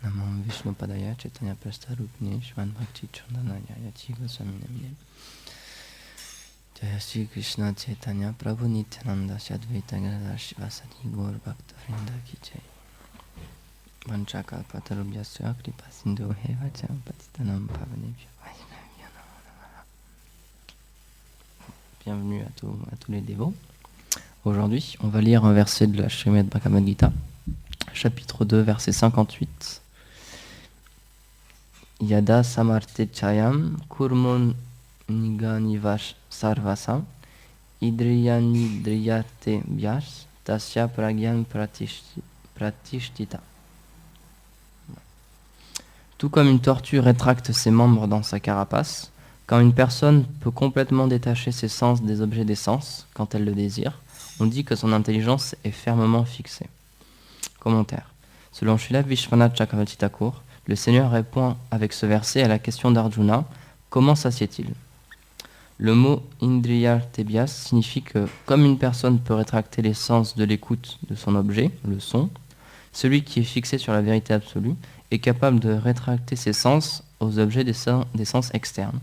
Namo Vishnupadaya Chaitanya Prastarupne Shvan Bhakti Chandanaya Yachigo Swaminamine Jaya Shri Krishna Chaitanya Prabhu Nityananda Shadvaita Gadadhar Shivasati Gaur Bhakta Vrinda Ki Jai Vanchakalpatarubhyasya Kripa Sindhu Hevacha Patitanam Pavanebhyo Vaishnavya Namo Namaha. Bienvenue à tous les dévots. Aujourd'hui, on va lire un verset de la Srimad Bhagavad Gita, chapitre 2, verset 58. Yada samarte chayam kurmun niganivash sarvasam idriyanidriyate vyas tasya pragyan pratishtita. Tout comme une tortue rétracte ses membres dans sa carapace, quand une personne peut complètement détacher ses sens des objets des sens, quand elle le désire, on dit que son intelligence est fermement fixée. Commentaire. Selon Srila Vishwanath Chakravarti Thakur, le Seigneur répond avec ce verset à la question d'Arjuna, comment s'assied-il? Le mot Indriyartebhyas signifie que, comme une personne peut rétracter les sens de l'écoute de son objet, le son, celui qui est fixé sur la vérité absolue est capable de rétracter ses sens aux objets des sens externes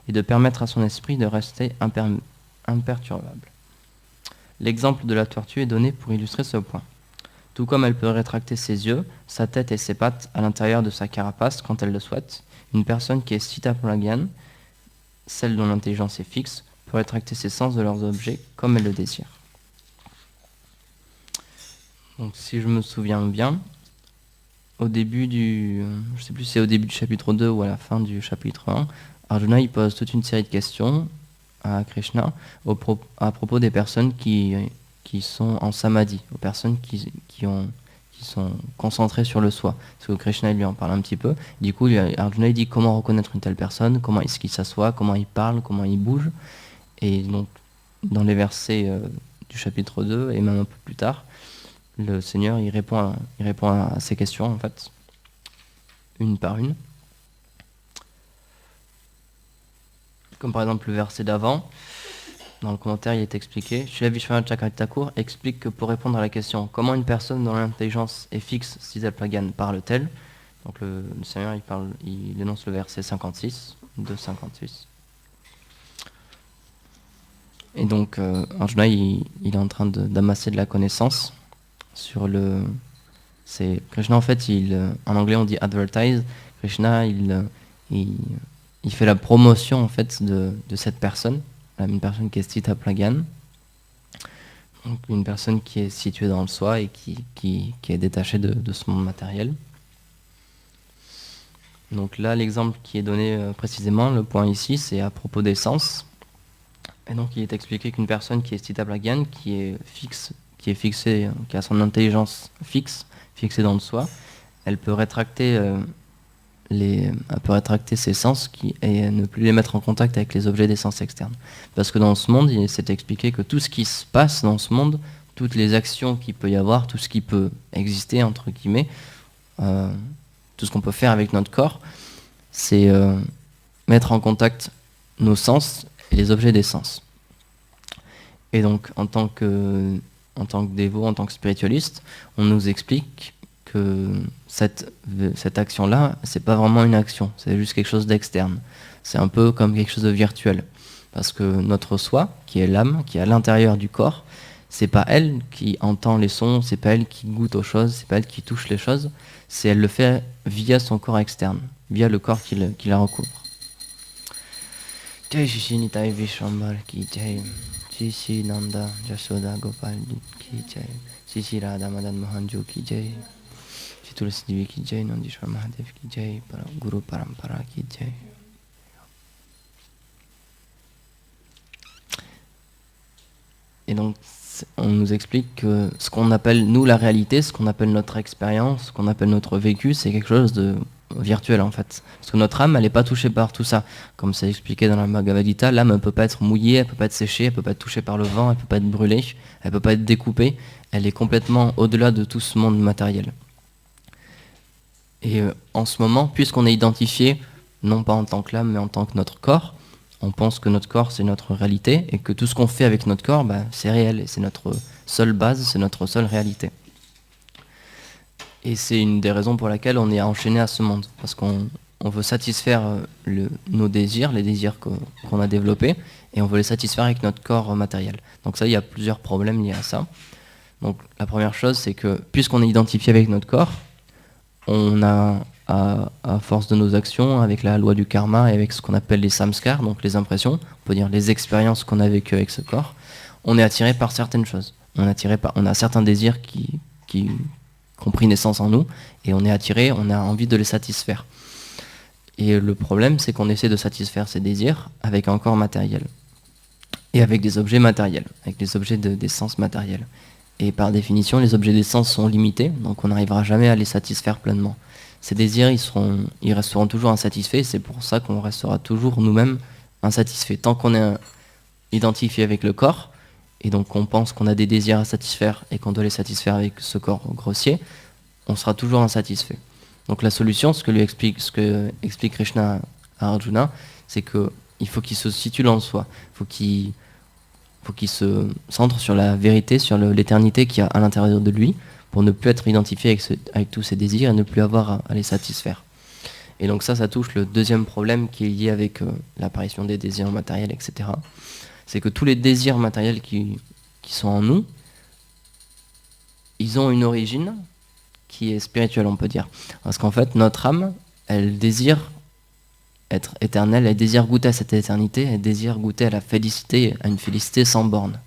et de permettre à son esprit de rester imperturbable. L'exemple de la tortue est donné pour illustrer ce point. Tout comme elle peut rétracter ses yeux, sa tête et ses pattes à l'intérieur de sa carapace quand elle le souhaite, une personne qui est Sthita Pragyan, celle dont l'intelligence est fixe, peut rétracter ses sens de leurs objets comme elle le désire. Donc si je me souviens bien, au début je ne sais plus si c'est au début du chapitre 2 ou à la fin du chapitre 1, Arjuna il pose toute une série de questions à Krishna à propos des personnes qui sont en samadhi, aux personnes qui sont concentrées sur le soi. Parce que Krishna lui en parle un petit peu. Du coup, Arjuna il dit comment reconnaître une telle personne, comment est-ce qu'il s'assoit, comment il parle, comment il bouge. Et donc, dans les versets du chapitre 2, et même un peu plus tard, le Seigneur il répond à ces questions, en fait, une par une. Comme par exemple le verset d'avant. Dans le commentaire, il est expliqué. Srila Vishwanath Chakravarti Thakur explique que pour répondre à la question comment une personne dont l'intelligence est fixe, Sthita Pragyan, parle-t-elle? Donc le Seigneur il énonce le verset 56, 2,56. Et donc Arjuna il est en train d'amasser de la connaissance sur c'est Krishna en fait en anglais on dit advertise. Krishna il fait la promotion en fait de cette personne. Une personne qui est Sthita Pragyan, donc une personne qui est située dans le soi et qui est détachée de ce monde matériel. Donc là, l'exemple qui est donné précisément, le point ici, c'est à propos des sens. Et donc il est expliqué qu'une personne qui est Sthita Pragyan, qui a son intelligence fixée dans le soi, elle peut rétracter ses sens et ne plus les mettre en contact avec les objets des sens externes. Parce que dans ce monde, il s'est expliqué que tout ce qui se passe dans ce monde, toutes les actions qu'il peut y avoir, tout ce qui peut exister, entre guillemets, tout ce qu'on peut faire avec notre corps, c'est mettre en contact nos sens et les objets des sens. Et donc, en tant que dévot, en tant que spiritualiste, on nous explique que cette action-là, c'est pas vraiment une action, c'est juste quelque chose d'externe. C'est un peu comme quelque chose de virtuel. Parce que notre soi, qui est l'âme, qui est à l'intérieur du corps, c'est pas elle qui entend les sons, c'est pas elle qui goûte aux choses, c'est pas elle qui touche les choses, c'est elle le fait via son corps externe, via le corps qui la recouvre. Jai Shri Nitai Vishwambar ki jai, Shri Shri Nanda Jashoda Gopal ki jai, Shri Shri Radha Madan Mohan ki jai, Tulsi Devi ki jai, Nandishwar Mahadev ki jai, Guru Parampara ki jai. Et donc, on nous explique que ce qu'on appelle, nous, la réalité, ce qu'on appelle notre expérience, ce qu'on appelle notre vécu, c'est quelque chose de virtuel, en fait. Parce que notre âme, elle n'est pas touchée par tout ça. Comme c'est expliqué dans la Bhagavad Gita, l'âme, elle ne peut pas être mouillée, elle ne peut pas être séchée, elle ne peut pas être touchée par le vent, elle ne peut pas être brûlée, elle ne peut pas être découpée. Elle est complètement au-delà de tout ce monde matériel. Et en ce moment, puisqu'on est identifié, non pas en tant que l'âme, mais en tant que notre corps, on pense que notre corps c'est notre réalité et que tout ce qu'on fait avec notre corps, c'est réel et c'est notre seule base, c'est notre seule réalité. Et c'est une des raisons pour laquelle on est enchaîné à ce monde. Parce qu'on veut satisfaire nos désirs, les désirs qu'on a développés, et on veut les satisfaire avec notre corps matériel. Donc ça, il y a plusieurs problèmes liés à ça. Donc la première chose, c'est que puisqu'on est identifié avec notre corps, on a, à force de nos actions, avec la loi du karma et avec ce qu'on appelle les samskars, donc les impressions, on peut dire les expériences qu'on a vécues avec ce corps, on est attiré par certaines choses. On a certains désirs qui ont pris naissance en nous, et on est attiré, on a envie de les satisfaire. Et le problème, c'est qu'on essaie de satisfaire ces désirs avec un corps matériel, et avec des objets matériels, avec des objets des sens matériels. Et par définition, les objets des sens sont limités, donc on n'arrivera jamais à les satisfaire pleinement. Ces désirs, ils resteront toujours insatisfaits, c'est pour ça qu'on restera toujours nous-mêmes insatisfaits. Tant qu'on est identifié avec le corps, et donc on pense qu'on a des désirs à satisfaire et qu'on doit les satisfaire avec ce corps grossier, on sera toujours insatisfait. Donc la solution, ce que explique Krishna à Arjuna, c'est qu'il faut qu'il se situe dans soi, il faut qu'il se centre sur la vérité, sur l'éternité qu'il y a à l'intérieur de lui, pour ne plus être identifié avec tous ses désirs et ne plus avoir à les satisfaire. Et donc ça touche le deuxième problème qui est lié avec l'apparition des désirs matériels, etc. C'est que tous les désirs matériels qui sont en nous, ils ont une origine qui est spirituelle, on peut dire. Parce qu'en fait, notre âme, elle désire être éternelle, elle désire goûter à cette éternité, elle désire goûter à la félicité, à une félicité sans borne.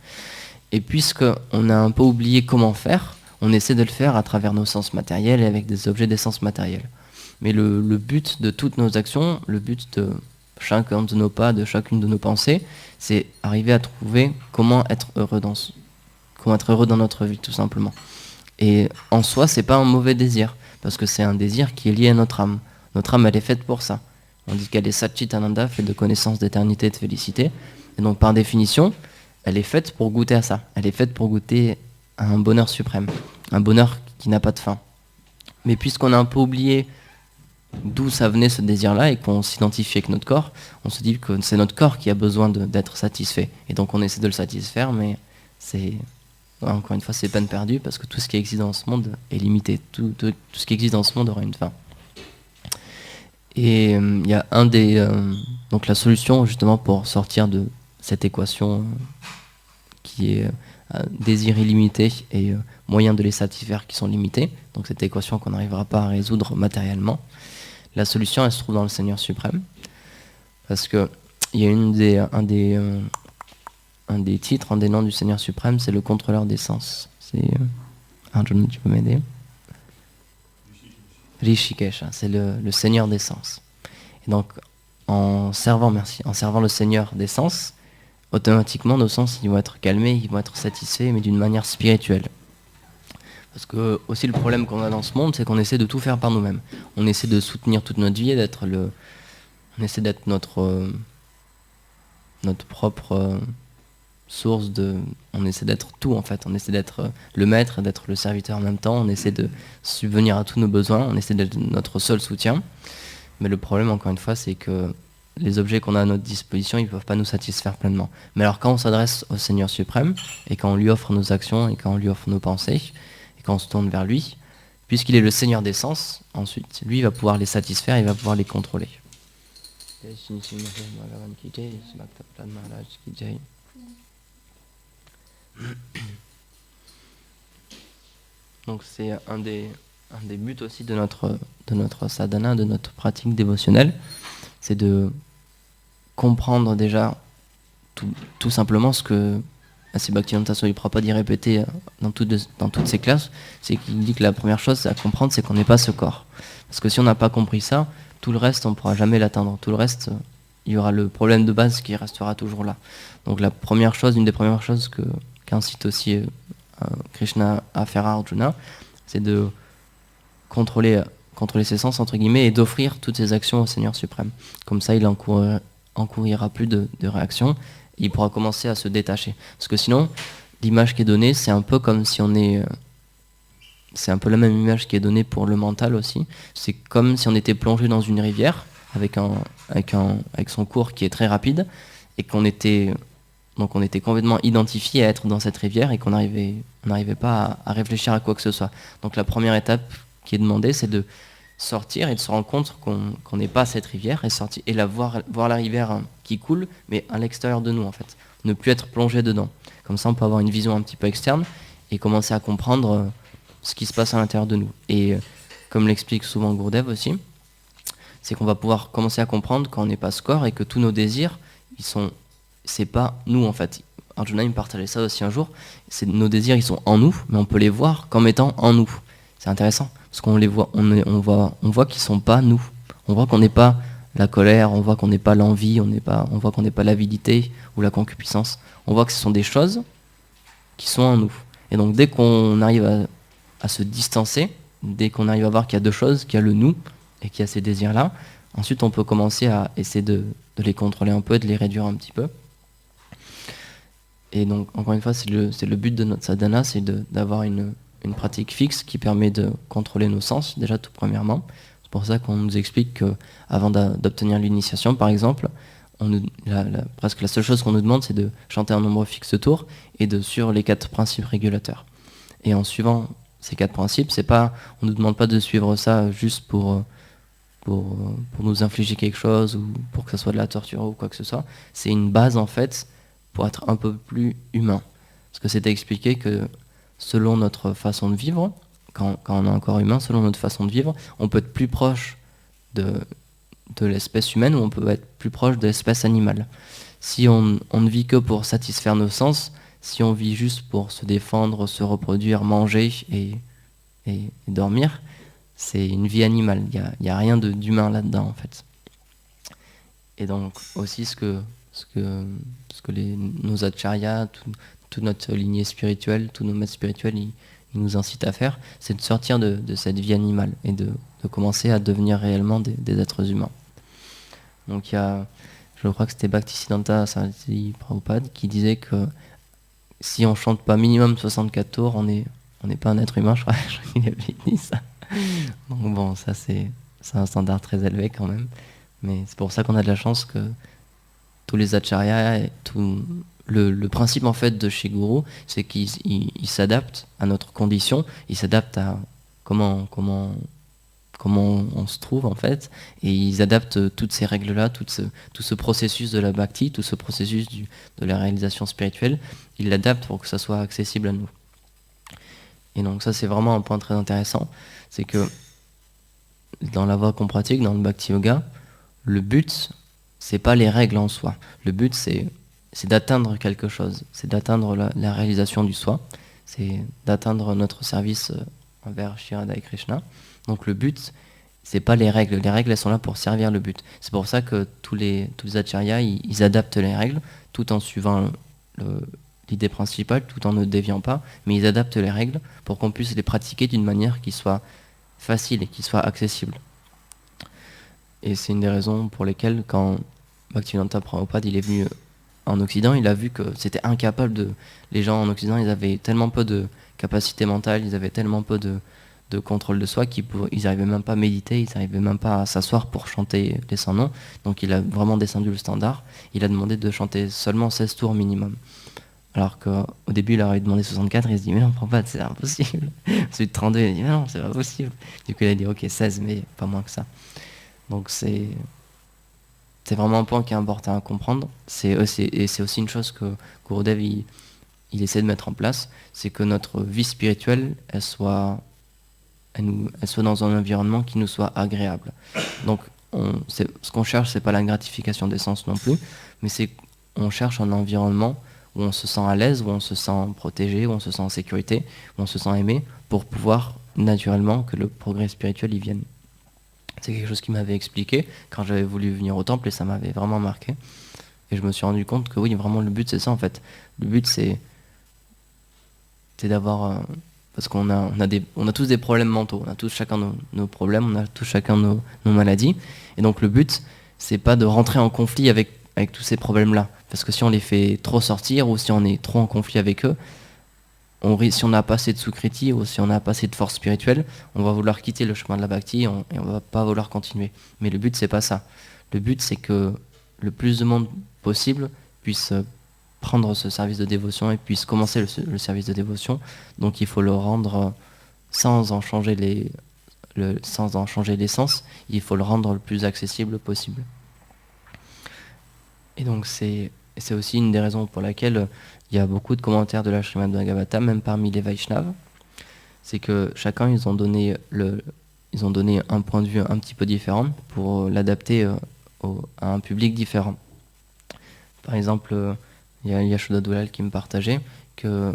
Et puisqu'on a un peu oublié comment faire, on essaie de le faire à travers nos sens matériels et avec des objets d'essence matérielle. Mais le but de toutes nos actions, le but de chacun de nos pas, de chacune de nos pensées, c'est arriver à trouver comment être heureux dans notre vie, tout simplement. Et en soi, c'est pas un mauvais désir, parce que c'est un désir qui est lié à notre âme. Notre âme, elle est faite pour ça. On dit qu'elle est Satchitananda, faite de connaissance, d'éternité et de félicité. Et donc, par définition, elle est faite pour goûter à ça. Elle est faite pour goûter à un bonheur suprême, un bonheur qui n'a pas de fin. Mais puisqu'on a un peu oublié d'où ça venait ce désir-là et qu'on s'identifie avec notre corps, on se dit que c'est notre corps qui a besoin d'être satisfait. Et donc on essaie de le satisfaire, mais encore une fois, c'est peine perdue parce que tout ce qui existe dans ce monde est limité. Tout ce qui existe dans ce monde aura une fin. Et il y a donc la solution justement pour sortir de cette équation qui est désir illimité et moyens de les satisfaire qui sont limités, donc cette équation qu'on n'arrivera pas à résoudre matériellement. La solution, elle se trouve dans le Seigneur suprême, parce que il y a un des titres, un des noms du Seigneur suprême, c'est le contrôleur des sens. C'est Arjuna, tu peux m'aider? Rishikesha, c'est le Seigneur des sens. Et donc, en servant le Seigneur des sens, automatiquement nos sens ils vont être calmés, ils vont être satisfaits, mais d'une manière spirituelle. Parce que aussi le problème qu'on a dans ce monde, c'est qu'on essaie de tout faire par nous-mêmes. On essaie de soutenir toute notre vie, on essaie d'être notre propre source on essaie d'être tout en fait. On essaie d'être le maître, d'être le serviteur en même temps. On essaie de subvenir à tous nos besoins. On essaie d'être notre seul soutien. Mais le problème, encore une fois, c'est que les objets qu'on a à notre disposition, ils ne peuvent pas nous satisfaire pleinement. Mais alors quand on s'adresse au Seigneur suprême, et quand on lui offre nos actions, et quand on lui offre nos pensées, et quand on se tourne vers lui, puisqu'il est le Seigneur des sens, ensuite, lui, il va pouvoir les satisfaire, il va pouvoir les contrôler. Donc c'est un des buts aussi de notre sadhana, de notre pratique dévotionnelle, c'est de comprendre déjà tout simplement ce que Asi Bhaktivedanta Swami Prabhupada y répétait dans toutes ses classes, c'est qu'il dit que la première chose à comprendre, c'est qu'on n'est pas ce corps. Parce que si on n'a pas compris ça, tout le reste, on ne pourra jamais l'atteindre. Tout le reste, il y aura le problème de base qui restera toujours là. Donc une des premières choses qu'incite aussi Krishna à faire à Arjuna, c'est de contrôler ses sens, entre guillemets, et d'offrir toutes ses actions au Seigneur suprême. Comme ça, il encourira plus de réactions, et il pourra commencer à se détacher. Parce que sinon, l'image qui est donnée, c'est un peu comme si c'est un peu la même image qui est donnée pour le mental aussi. C'est comme si on était plongé dans une rivière avec son cours qui est très rapide, et qu'on était complètement identifié à être dans cette rivière et qu'on n'arrivait pas à réfléchir à quoi que ce soit. Donc la première étape qui est demandé, c'est de sortir et de se rendre compte qu'on n'est pas cette rivière et sortir et voir la rivière qui coule, mais à l'extérieur de nous en fait. Ne plus être plongé dedans. Comme ça, on peut avoir une vision un petit peu externe et commencer à comprendre ce qui se passe à l'intérieur de nous. Et comme l'explique souvent Gurdjieff aussi, c'est qu'on va pouvoir commencer à comprendre quand on n'est pas score et que tous nos désirs, c'est pas nous en fait. Arjuna il me partageait ça aussi un jour. Nos désirs, ils sont en nous, mais on peut les voir comme étant en nous. C'est intéressant parce qu'on les voit, on voit qu'ils sont pas nous. On voit qu'on n'est pas la colère, on voit qu'on n'est pas l'envie, on voit qu'on n'est pas l'avidité ou la concupiscence. On voit que ce sont des choses qui sont en nous. Et donc dès qu'on arrive à se distancer, dès qu'on arrive à voir qu'il y a deux choses, qu'il y a le nous et qu'il y a ces désirs-là, ensuite on peut commencer à essayer de les contrôler un peu, de les réduire un petit peu. Et donc encore une fois, c'est le but de notre sadhana, c'est d'avoir une pratique fixe qui permet de contrôler nos sens, déjà tout premièrement. C'est pour ça qu'on nous explique qu'avant d'obtenir l'initiation, par exemple, presque la seule chose qu'on nous demande, c'est de chanter un nombre fixe de tours et de suivre les 4 principes régulateurs. Et en suivant ces 4 principes, on nous demande pas de suivre ça juste pour nous infliger quelque chose ou pour que ça soit de la torture ou quoi que ce soit. C'est une base en fait pour être un peu plus humain. Parce que c'est expliqué que selon notre façon de vivre, quand on est encore humain, selon notre façon de vivre, on peut être plus proche de l'espèce humaine ou on peut être plus proche de l'espèce animale. Si on ne vit que pour satisfaire nos sens, si on vit juste pour se défendre, se reproduire, manger et dormir, c'est une vie animale. Il y a rien d'humain là-dedans en fait. Et donc aussi ce que nos acharyas, toute notre lignée spirituelle, tous nos maîtres spirituels, ils nous incitent à faire, c'est de sortir de cette vie animale et de commencer à devenir réellement des êtres humains. Donc il y a, je crois que c'était Bhaktisiddhanta Saraswati Prabhupada qui disait que si on chante pas minimum 64 tours, on n'est pas un être humain, je crois qu'il avait dit ça. Donc bon, ça c'est un standard très élevé quand même. Mais c'est pour ça qu'on a de la chance que tous les acharyas et tout le principe en fait de chez Guru, c'est qu'ils s'adaptent à notre condition, ils s'adaptent à comment on se trouve en fait, et ils adaptent toutes ces règles-là, tout ce processus de la bhakti, tout ce processus de la réalisation spirituelle, ils l'adaptent pour que ça soit accessible à nous. Et donc ça c'est vraiment un point très intéressant, c'est que dans la voie qu'on pratique, dans le bhakti yoga, le but c'est pas les règles en soi, le but c'est d'atteindre quelque chose, c'est d'atteindre la réalisation du soi, c'est d'atteindre notre service envers Shri Radha et Krishna. Donc le but, c'est pas les règles elles sont là pour servir le but. C'est pour ça que tous les acharyas, ils adaptent les règles tout en suivant l'idée principale, tout en ne déviant pas, mais ils adaptent les règles pour qu'on puisse les pratiquer d'une manière qui soit facile et qui soit accessible. Et c'est une des raisons pour lesquelles quand Bhaktivedanta Prabhupada il est venu en Occident, il a vu que c'était incapable les gens en Occident, ils avaient tellement peu de capacité mentale, ils avaient tellement peu de contrôle de soi qu'ils n'arrivaient même pas à méditer, ils n'arrivaient même pas à s'asseoir pour chanter les 100 noms. Donc il a vraiment descendu le standard. Il a demandé de chanter seulement 16 tours minimum. Alors qu'au début, il aurait demandé 64, il se dit mais non, Prabhupada, c'est impossible. Ensuite 32, il a dit mais non, c'est pas possible. Du coup, il a dit ok, 16, mais pas moins que ça. Donc c'est vraiment un point qui est important à comprendre. C'est aussi une chose que Gurudev il essaie de mettre en place, c'est que notre vie spirituelle, elle soit dans un environnement qui nous soit agréable. Donc ce qu'on cherche, c'est pas la gratification des sens non plus, mais on cherche un environnement où on se sent à l'aise, où on se sent protégé, où on se sent en sécurité, où on se sent aimé, pour pouvoir naturellement que le progrès spirituel y vienne. C'est quelque chose qui m'avait expliqué quand j'avais voulu venir au temple et ça m'avait vraiment marqué. Et je me suis rendu compte que oui, vraiment le but c'est ça en fait. Le but c'est d'avoir... parce qu'on a tous des problèmes mentaux, on a tous chacun nos problèmes, on a tous chacun nos maladies. Et donc le but, c'est pas de rentrer en conflit avec tous ces problèmes-là. Parce que si on les fait trop sortir ou si on est trop en conflit avec eux, si on n'a pas assez de sukriti ou si on n'a pas assez de force spirituelle, on va vouloir quitter le chemin de la bhakti et on va pas vouloir continuer. Mais le but, c'est pas ça. Le but, c'est que le plus de monde possible puisse prendre ce service de dévotion et puisse commencer le service de dévotion. Donc il faut le rendre sans en changer sans en changer l'essence, il faut le rendre le plus accessible possible. Et donc c'est aussi une des raisons pour laquelle il y a beaucoup de commentaires de la Srimad Bhagavata, même parmi les Vaishnavas. C'est que chacun, ils ont donné un point de vue un petit peu différent pour l'adapter à un public différent. Par exemple, il y a Yashoda Doulal qui me partageait que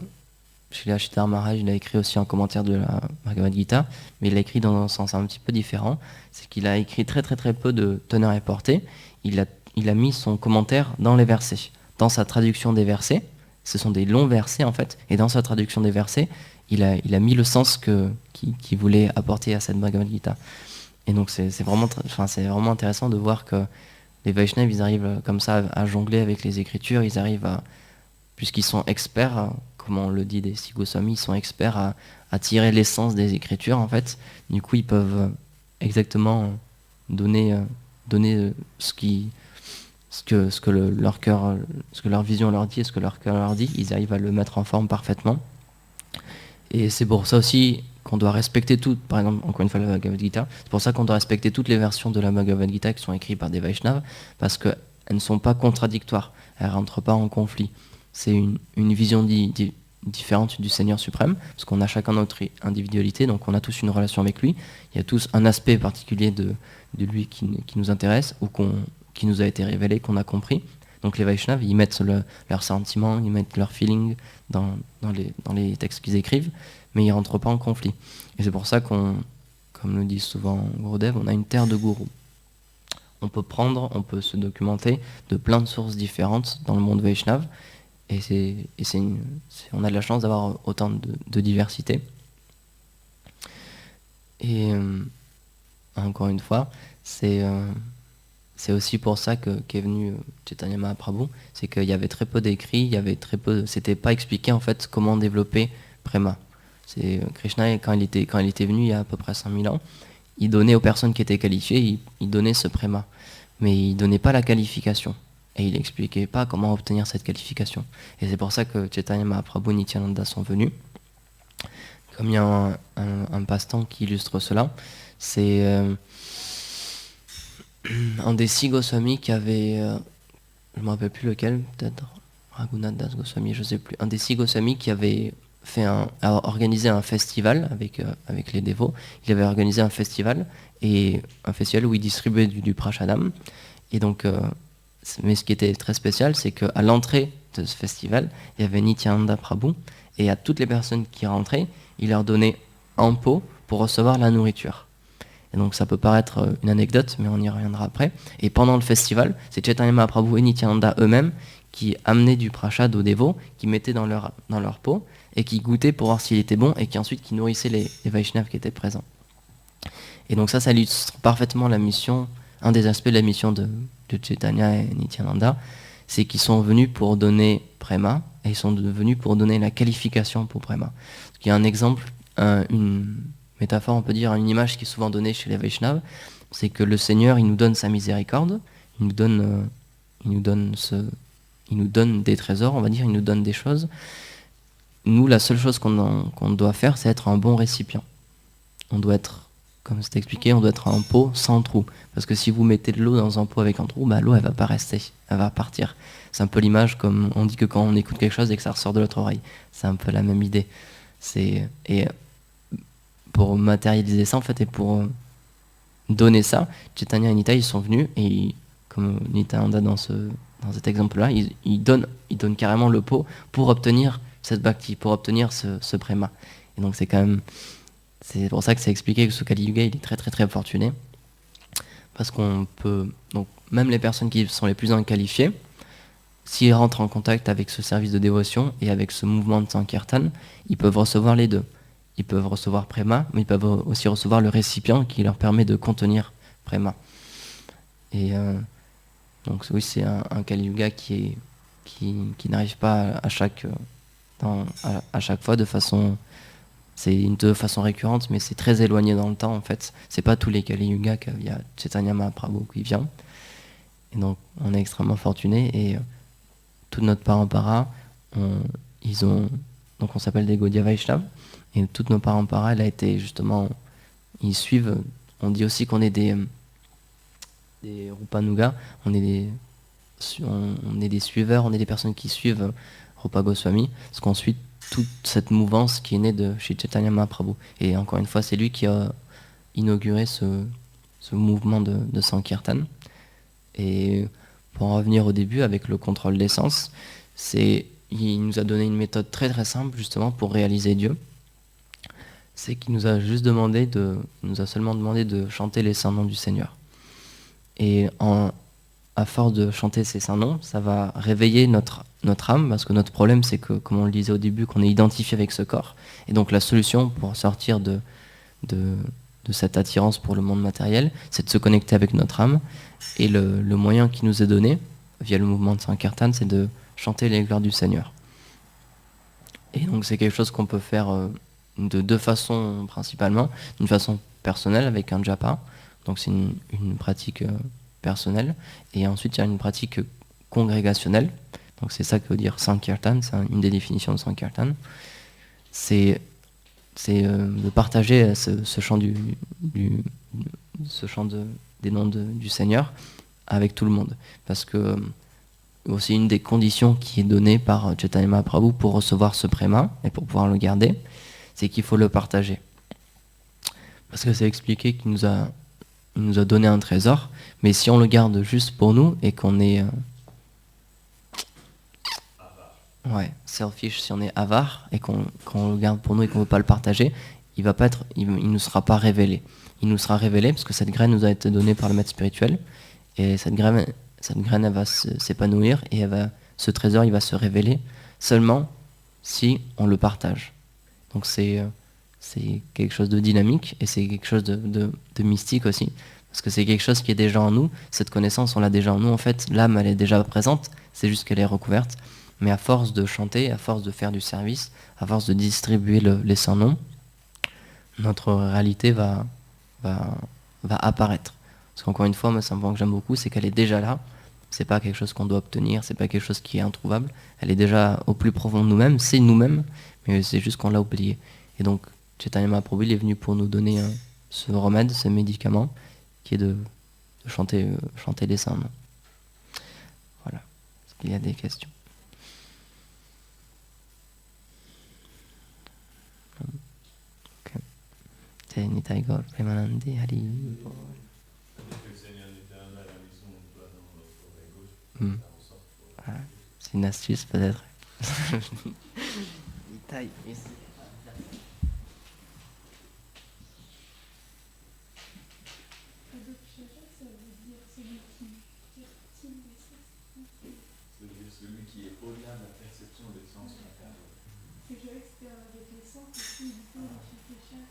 chez Ashtar Maharaj, il a écrit aussi un commentaire de la Bhagavad Gita, mais il l'a écrit dans un sens un petit peu différent. C'est qu'il a écrit très très très peu de teneur et portée. Il a mis son commentaire dans les versets. Dans sa traduction des versets, ce sont des longs versets en fait, et dans sa traduction des versets, il a mis le sens qu'il voulait apporter à cette Bhagavad Gita. Et donc c'est vraiment intéressant de voir que les Vaishnavas, ils arrivent comme ça à jongler avec les écritures, ils arrivent puisqu'ils sont experts, comme on le dit des Sri Goswami, ils sont experts à tirer l'essence des écritures en fait. Du coup, ils peuvent exactement donner ce que leur cœur, ce que leur vision leur dit et ce que leur cœur leur dit, ils arrivent à le mettre en forme parfaitement. Et c'est pour ça aussi qu'on doit respecter par exemple, encore une fois, la Bhagavad Gita, c'est pour ça qu'on doit respecter toutes les versions de la Bhagavad Gita qui sont écrites par des Vaishnavas, parce qu'elles ne sont pas contradictoires, elles ne rentrent pas en conflit. C'est une vision différente du Seigneur suprême, parce qu'on a chacun notre individualité, donc on a tous une relation avec lui, il y a tous un aspect particulier de lui qui nous intéresse, ou qui nous a été révélé, qu'on a compris. Donc les Vaishnavas, ils mettent leurs sentiments, ils mettent leurs feelings dans les textes qu'ils écrivent, mais ils ne rentrent pas en conflit. Et c'est pour ça comme le dit souvent Gurudev, on a une terre de gourous. On peut se documenter de plein de sources différentes dans le monde Vaishnava, et on a de la chance d'avoir autant de diversité. Et encore une fois, c'est aussi pour ça qu'est venu Chaitanya Mahaprabhu, c'est qu'il y avait très peu d'écrits, c'était pas expliqué en fait comment développer Prema. C'est Krishna, quand il était venu il y a à peu près 5000 ans, il donnait aux personnes qui étaient qualifiées, il donnait ce Prema, mais il donnait pas la qualification. Et il n'expliquait pas comment obtenir cette qualification. Et c'est pour ça que Chaitanya Mahaprabhu et Nityananda sont venus. Comme il y a un passe-temps qui illustre cela, c'est un des 6 Goswami qui avait, je ne me rappelle plus lequel, peut-être Raghunath Das Goswami, je ne sais plus, un des 6 Goswami qui avait organisé un festival avec les dévots. Il avait organisé un festival où il distribuait du prashadam. Et donc, mais ce qui était très spécial, c'est qu'à l'entrée de ce festival, il y avait Nityananda Prabhu, et à toutes les personnes qui rentraient, il leur donnait un pot pour recevoir la nourriture. Et donc ça peut paraître une anecdote, mais on y reviendra après. Et pendant le festival, c'est Chaitanya Mahaprabhu et Nityananda eux-mêmes qui amenaient du prashad aux dévots, qui mettaient dans leur pot, et qui goûtaient pour voir s'il était bon, et qui ensuite qui nourrissaient les Vaishnavas qui étaient présents. Et donc ça illustre parfaitement la mission, un des aspects de la mission de Chaitanya et Nityananda, c'est qu'ils sont venus pour donner Prema, et ils sont venus pour donner la qualification pour Prema. Il y a un exemple, une métaphore, on peut dire, une image qui est souvent donnée chez les Vaishnavas, c'est que le Seigneur, il nous donne sa miséricorde, il nous donne des trésors, on va dire, il nous donne des choses. Nous, la seule chose qu'on doit faire, c'est être un bon récipient. On doit être, comme c'est expliqué, on doit être un pot sans trou. Parce que si vous mettez de l'eau dans un pot avec un trou, l'eau, elle va pas rester, elle va partir. C'est un peu l'image comme on dit que quand on écoute quelque chose et que ça ressort de l'autre oreille. C'est un peu la même idée. Et pour matérialiser ça, en fait, et pour donner ça, Chaitanya et Nitya, ils sont venus, et comme Nityananda dans cet exemple-là, ils donnent carrément le pot pour obtenir cette bhakti, pour obtenir ce prema. Et donc c'est pour ça que c'est expliqué que ce Kali Yuga, il est très très très fortuné, parce donc même les personnes qui sont les plus inqualifiées, s'ils rentrent en contact avec ce service de dévotion et avec ce mouvement de Sankirtan, ils peuvent recevoir les deux. Ils peuvent recevoir Prema, mais ils peuvent aussi recevoir le récipient qui leur permet de contenir Prema. Et donc oui, c'est un Kali Yuga qui n'arrive pas à chaque fois de façon récurrente, mais c'est très éloigné dans le temps en fait. C'est pas tous les Kali Yuga qu'il y a Chaitanya Mahaprabhu qui vient. Et donc on est extrêmement fortuné, et toute notre parampara, donc on s'appelle des Gaudiya Vaishnava, et toute nos parampara, elle a été justement ils suivent. On dit aussi qu'on est des Rupanuga, on est on est des suiveurs, on est des personnes qui suivent Rupa Goswami, parce qu'on suit toute cette mouvance qui est née de Sri Chaitanya Mahaprabhu. Et encore une fois, c'est lui qui a inauguré ce mouvement de Sankirtan. Et pour en revenir au début, avec le contrôle des sens, il nous a donné une méthode très très simple justement pour réaliser Dieu. C'est qu'il nous a juste nous a seulement demandé de chanter les saints noms du Seigneur. Et à force de chanter ces saints noms, ça va réveiller notre âme, parce que notre problème, c'est que, comme on le disait au début, qu'on est identifié avec ce corps. Et donc la solution pour sortir de cette attirance pour le monde matériel, c'est de se connecter avec notre âme. Et le moyen qui nous est donné, via le mouvement de Sankirtan, c'est de chanter les gloires du Seigneur. Et donc c'est quelque chose qu'on peut faire de deux façons principalement. D'une façon personnelle avec un japa, donc c'est une pratique personnelle. Et ensuite il y a une pratique congrégationnelle. Donc c'est ça que veut dire Sankirtan, c'est une des définitions de Sankirtan. C'est de partager ce chant des noms du Seigneur avec tout le monde. Parce que aussi une des conditions qui est donnée par Chaitanya Mahaprabhu pour recevoir ce préma et pour pouvoir le garder, c'est qu'il faut le partager. Parce que c'est expliqué qu'il nous a donné un trésor, mais si on le garde juste pour nous et qu'on est selfish, si on est avare et qu'on le garde pour nous et qu'on ne veut pas le partager, il ne sera pas révélé. Il nous sera révélé parce que cette graine nous a été donnée par le maître spirituel, et cette graine elle va s'épanouir et ce trésor il va se révéler seulement si on le partage. Donc c'est quelque chose de dynamique et c'est quelque chose de mystique aussi, parce que c'est quelque chose qui est déjà en nous. Cette connaissance on l'a déjà en nous, en fait l'âme elle est déjà présente, c'est juste qu'elle est recouverte, mais à force de chanter, à force de faire du service, à force de distribuer les saints noms, notre réalité va apparaître. Parce qu'encore une fois, moi, c'est un point que j'aime beaucoup, c'est qu'elle est déjà là. C'est pas quelque chose qu'on doit obtenir, c'est pas quelque chose qui est introuvable. Elle est déjà au plus profond de nous-mêmes, c'est nous-mêmes, mais c'est juste qu'on l'a oublié. Et donc, Chaitanya Mahaprabhu il est venu pour nous donner ce remède, ce médicament, qui est de chanter les saints noms. Voilà. Est-ce qu'il y a des questions? Ok. Nitai Gaur Premanandi Hari. Voilà. C'est une astuce peut-être. Nitai, ici. Celui qui est au-delà de la perception des sens matériels. C'est que je savais que c'était avec les sens aussi, du coup, je suis chef.